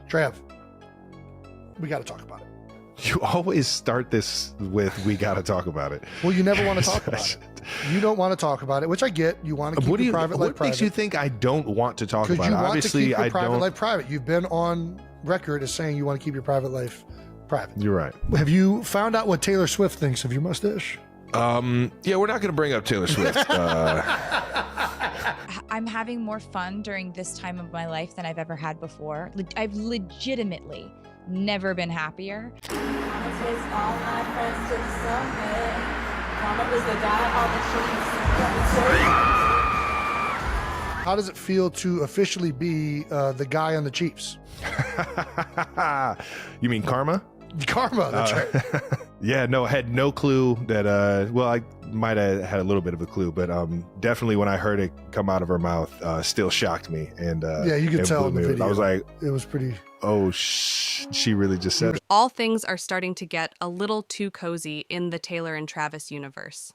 Trav, we got to talk about it. You always start this with, we got to talk about it. Well, you never want to talk about it. You don't want to talk about it, which I get. You want to keep your private life private. What makes you think I don't want to talk about it? Because you want Obviously, to keep your private life private. You've been on record as saying you want to keep your private life private. You're right. Have you found out what Taylor Swift thinks of your mustache? Yeah, we're not going to bring up Taylor Swift. I'm having more fun during this time of my life than I've ever had before. I've legitimately never been happier. How does it feel to officially be the guy on the Chiefs? You mean Karma? Karma, that's right. Yeah, no, I had no clue that, well, I might have had a little bit of a clue, but definitely when I heard it come out of her mouth, still shocked me. And yeah, you could tell in the video. I was like, it was pretty. Oh, she really just said it. All things are starting to get a little too cozy in the Taylor and Travis universe.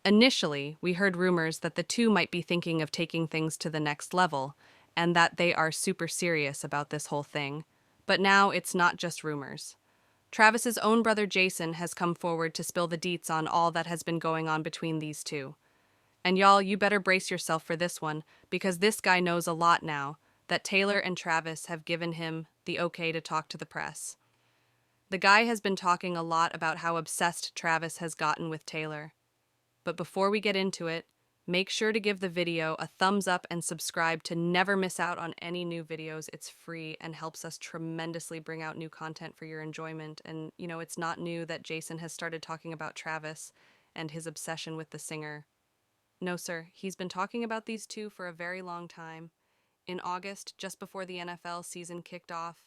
Initially, we heard rumors that the two might be thinking of taking things to the next level, and that they are super serious about this whole thing. But now it's not just rumors. Travis's own brother Jason has come forward to spill the deets on all that has been going on between these two. And y'all, you better brace yourself for this one, because this guy knows a lot now that Taylor and Travis have given him the okay to talk to the press. The guy has been talking a lot about how obsessed Travis has gotten with Taylor. But before we get into it, make sure to give the video a thumbs up and subscribe to never miss out on any new videos. It's free and helps us tremendously bring out new content for your enjoyment. And, you know, it's not new that Jason has started talking about Travis and his obsession with the singer. No, sir, he's been talking about these two for a very long time. In August, just before the NFL season kicked off,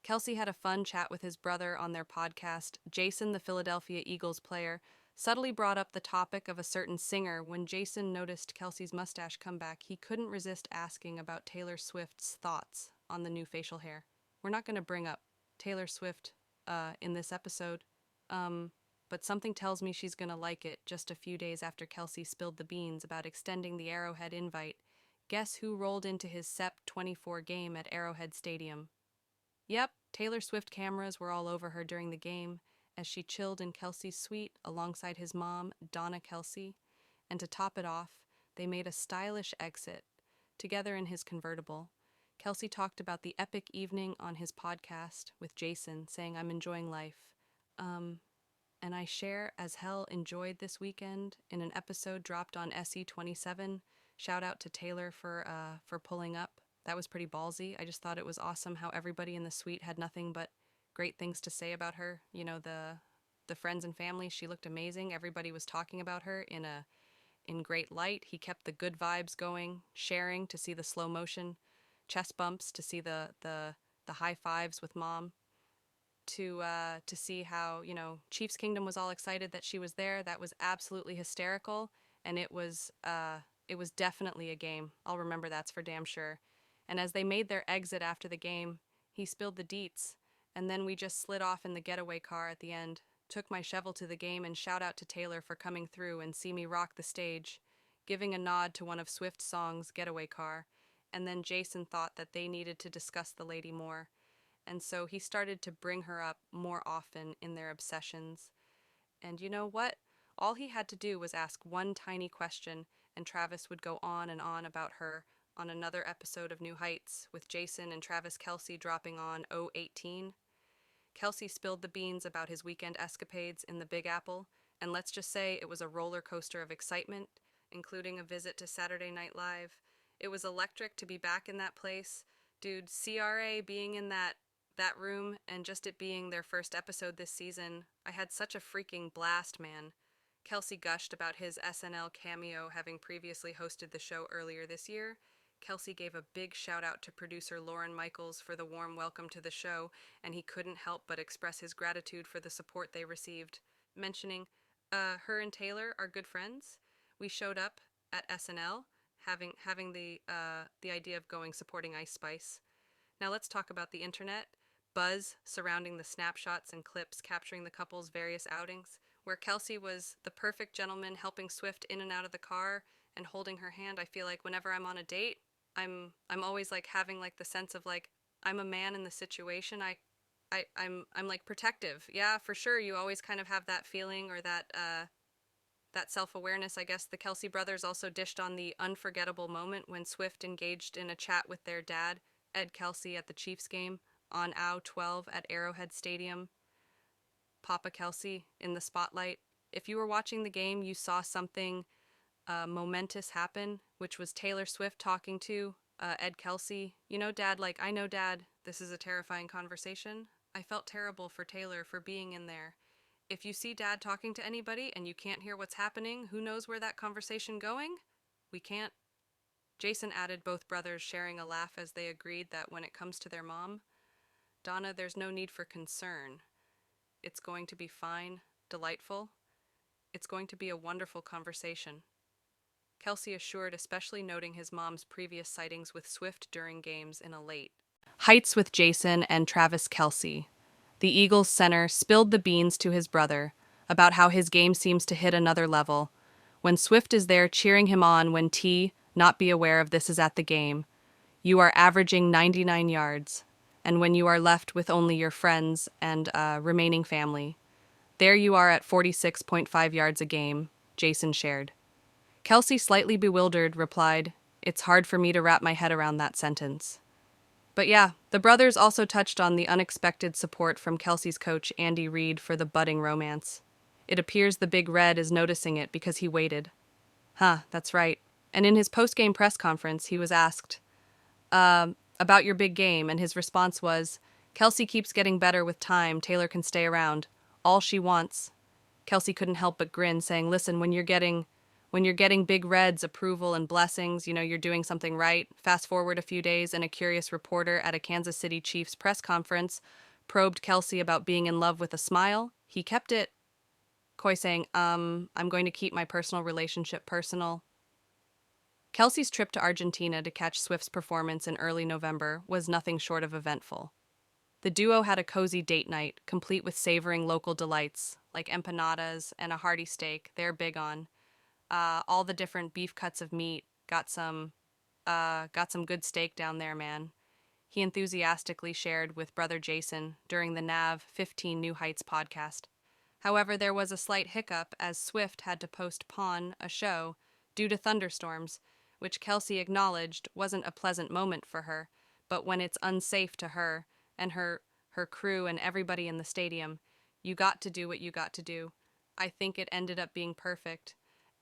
Kelce had a fun chat with his brother on their podcast. Jason, the Philadelphia Eagles player, subtly brought up the topic of a certain singer. When Jason noticed Kelce's mustache come back, he couldn't resist asking about Taylor Swift's thoughts on the new facial hair. We're not going to bring up Taylor Swift in this episode, but something tells me she's going to like it. Just a few days after Kelce spilled the beans about extending the Arrowhead invite, guess who rolled into his SEP 24 game at Arrowhead Stadium? Yep, Taylor Swift cameras were all over her during the game, as she chilled in Kelce's suite alongside his mom, Donna Kelce, and to top it off, they made a stylish exit, together in his convertible. Kelce talked about the epic evening on his podcast with Jason, saying, "I'm enjoying life. And I share as hell enjoyed this weekend in an episode dropped on SE27. Shout out to Taylor for pulling up. That was pretty ballsy. I just thought it was awesome how everybody in the suite had nothing but great things to say about her. You know, the friends and family, she looked amazing. Everybody was talking about her in great light. He kept the good vibes going, sharing to see the slow motion, chest bumps to see the high fives with mom, to see how, you know, Chiefs Kingdom was all excited that she was there. That was absolutely hysterical, and it was definitely a game. I'll remember that's for damn sure. And as they made their exit after the game, he spilled the deets. And then we just slid off in the getaway car at the end, took my shovel to the game, and shout out to Taylor for coming through and see me rock the stage, giving a nod to one of Swift's songs, Getaway Car. And then Jason thought that they needed to discuss the lady more. And so he started to bring her up more often in their obsessions. And you know what? All he had to do was ask one tiny question, and Travis would go on and on about her on another episode of New Heights, with Jason and Travis Kelce dropping on 018. Kelce spilled the beans about his weekend escapades in the Big Apple, and let's just say it was a roller coaster of excitement, including a visit to Saturday Night Live. It was electric to be back in that place. Dude, CRA being in that room and just it being their first episode this season, I had such a freaking blast, man. Kelce gushed about his SNL cameo, having previously hosted the show earlier this year. Kelce gave a big shout out to producer Lauren Michaels for the warm welcome to the show, and he couldn't help but express his gratitude for the support they received, mentioning, her and Taylor are good friends. We showed up at SNL, having the idea of going supporting Ice Spice. Now let's talk about the internet. Buzz surrounding the snapshots and clips capturing the couple's various outings, where Kelce was the perfect gentleman helping Swift in and out of the car and holding her hand. I feel like whenever I'm on a date, I'm always like having like the sense of like, I'm a man in the situation. I'm like protective. Yeah, for sure. You always kind of have that feeling or that self-awareness. I guess the Kelce brothers also dished on the unforgettable moment when Swift engaged in a chat with their dad, Ed Kelce, at the Chiefs game on AO 12 at Arrowhead Stadium. Papa Kelce in the spotlight. If you were watching the game, you saw something momentous happen, which was Taylor Swift talking to Ed Kelce. You know, Dad, like, I know, Dad, this is a terrifying conversation. I felt terrible for Taylor for being in there. If you see Dad talking to anybody and you can't hear what's happening, who knows where that conversation going? We can't. Jason added, both brothers sharing a laugh as they agreed that when it comes to their mom, Donna, there's no need for concern. It's going to be fine, delightful. It's going to be a wonderful conversation. Kelce assured, especially noting his mom's previous sightings with Swift during games in a late. Heights with Jason and Travis Kelce. The Eagles center spilled the beans to his brother about how his game seems to hit another level. When Swift is there cheering him on when T, not be aware of this, is at the game. You are averaging 99 yards. And when you are left with only your friends and remaining family, there you are at 46.5 yards a game, Jason shared. Kelce, slightly bewildered, replied, "It's hard for me to wrap my head around that sentence." But yeah, the brothers also touched on the unexpected support from Kelce's coach, Andy Reid, for the budding romance. It appears the Big Red is noticing it because he waited. Huh, that's right. And in his post-game press conference, he was asked, about your big game, and his response was, "Kelce keeps getting better with time, Taylor can stay around. All she wants." Kelce couldn't help but grin, saying, "Listen, when you're getting Big Red's approval and blessings, you know you're doing something right." Fast forward a few days, and a curious reporter at a Kansas City Chiefs press conference probed Kelce about being in love with a smile. He kept it coy, saying, I'm going to keep my personal relationship personal." Kelce's trip to Argentina to catch Swift's performance in early November was nothing short of eventful. The duo had a cozy date night, complete with savoring local delights, like empanadas and a hearty steak they're big on. All the different beef cuts of meat. Got some good steak down there, man. He enthusiastically shared with brother Jason during the NAV 15 New Heights podcast. However, there was a slight hiccup as Swift had to postpone a show due to thunderstorms, which Kelce acknowledged wasn't a pleasant moment for her, but when it's unsafe to her and her crew and everybody in the stadium, you got to do what you got to do. I think it ended up being perfect.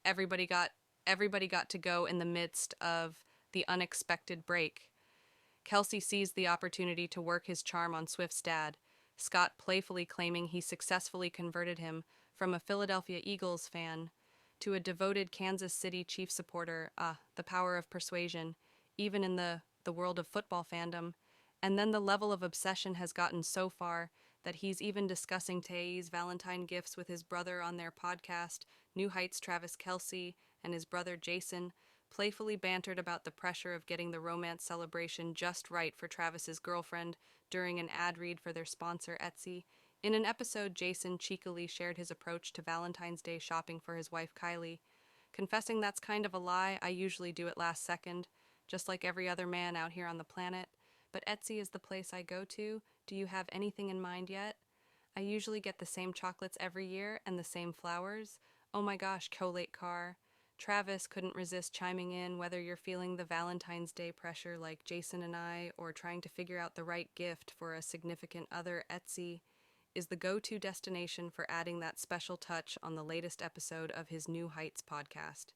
Everybody got to go in the midst of the unexpected break. Kelce seized the opportunity to work his charm on Swift's dad, Scott playfully claiming he successfully converted him from a Philadelphia Eagles fan to a devoted Kansas City Chiefs supporter. The power of persuasion, even in the world of football fandom. And then the level of obsession has gotten so far that he's even discussing Tae's Valentine gifts with his brother on their podcast. New Heights Travis Kelce and his brother Jason playfully bantered about the pressure of getting the romance celebration just right for Travis's girlfriend during an ad read for their sponsor, Etsy. In an episode, Jason cheekily shared his approach to Valentine's Day shopping for his wife, Kylie, confessing that's kind of a lie. I usually do it last second, just like every other man out here on the planet. But Etsy is the place I go to. Do you have anything in mind yet? I usually get the same chocolates every year and the same flowers. Oh my gosh, collate car. Travis couldn't resist chiming in, whether you're feeling the Valentine's Day pressure like Jason and I, or trying to figure out the right gift for a significant other. Etsy is the go-to destination for adding that special touch on the latest episode of his New Heights podcast.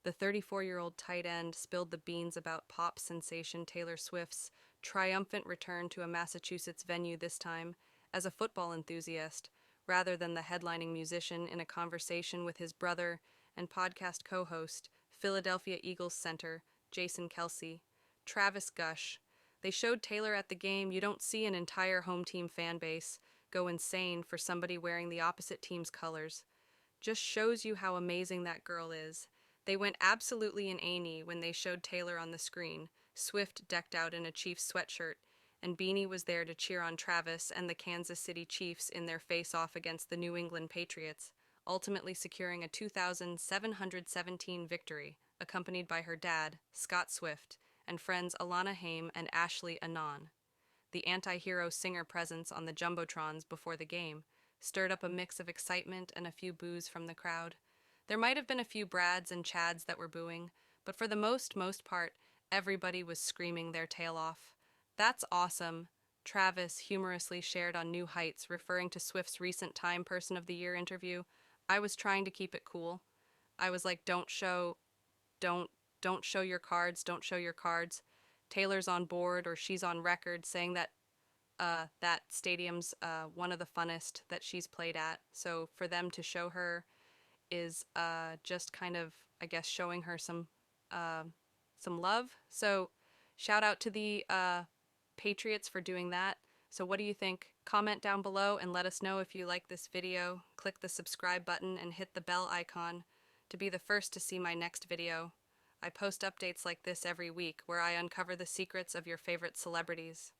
The 34-year-old tight end spilled the beans about pop sensation Taylor Swift's triumphant return to a Massachusetts venue, this time as a football enthusiast, rather than the headlining musician, in a conversation with his brother and podcast co-host, Philadelphia Eagles center Jason Kelce. Travis gush. They showed Taylor at the game. You don't see an entire home team fan base go insane for somebody wearing the opposite team's colors. Just shows you how amazing that girl is. They went absolutely inane when they showed Taylor on the screen, Swift decked out in a Chiefs sweatshirt, and Beanie was there to cheer on Travis and the Kansas City Chiefs in their face-off against the New England Patriots, ultimately securing a 2,717 victory, accompanied by her dad, Scott Swift, and friends Alana Haim and Ashley Anon. the anti-hero singer presence on the jumbotrons before the game, stirred up a mix of excitement and a few boos from the crowd. There might have been a few Brads and Chads that were booing, but for the most part, everybody was screaming their tail off. "That's awesome," Travis humorously shared on New Heights, referring to Swift's recent Time Person of the Year interview. "I was trying to keep it cool. I was like, don't show your cards, don't show your cards. Taylor's on board, or she's on record saying that that stadium's one of the funnest that she's played at. So for them to show her is just kind of, I guess, showing her some love. So shout out to the Patriots for doing that. So what do you think? Comment down below and let us know if you like this video. Click the subscribe button and hit the bell icon to be the first to see my next video. I post updates like this every week where I uncover the secrets of your favorite celebrities.